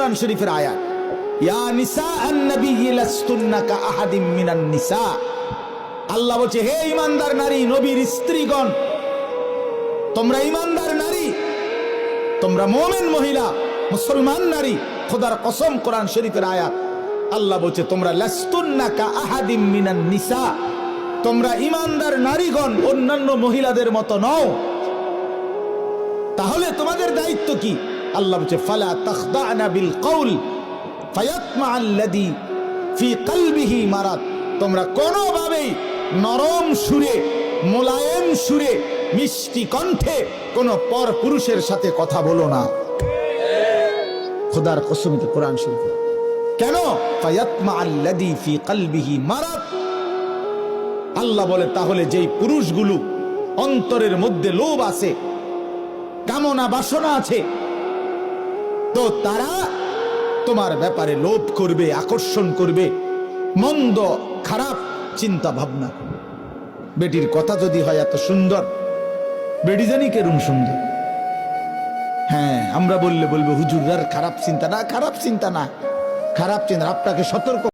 কোরআন শরীফের আয়াত, ইয়া নিসা আন-নবী লাস্তুন্না কা আহাদিম মিনান নিসা। আল্লাহ বলছে, হে ঈমানদার নারী, নবীর স্ত্রীগণ, তোমরা ঈমানদার নারী, তোমরা মুমিন মহিলা, মুসলমান নারী, খোদার কসম কোরআন শরীফের আয়াত, আল্লাহ বলছে তোমরা লাস্তুন্না কা আহাদিম মিনান নিসা, তোমরা ঈমানদার নারীগণ অন্যান্য মহিলাদের মতো নও। তাহলে তোমাদের দায়িত্ব কি? আল্লাহ বলছে ফালা তাখদানা বিল কওল ফায়াতমা আল্লাযী ফি কলবিহি মারাদ। তোমরা কোনোভাবেই নরম সুরে, মোলায়েম সুরে, মিষ্টি কণ্ঠে কোন পর পুরুষের সাথে কথা বলো না। খোদার কসম, কোরআন শরীফ। কেন? ফায়াতমা আল্লাযী ফি কলবিহি মারাদ। আল্লাহ বলে তাহলে যেই পুরুষগুলো অন্তরের মধ্যে লোভ আছে, কামনা বাসনা আছে, তো তারা তোমার ব্যাপারে লোভ করবে, আকর্ষণ করবে, মন্দ খারাপ চিন্তা ভাবনা। বেটির কথা যদি হয় এত সুন্দর, বেটি জানি কেরম সুন্দর, হ্যাঁ আমরা বললে বলবে হুজুর আর খারাপ চিন্তা না, খারাপ চিন্তা না, খারাপ চিন্তা। আপনাকে সতর্ক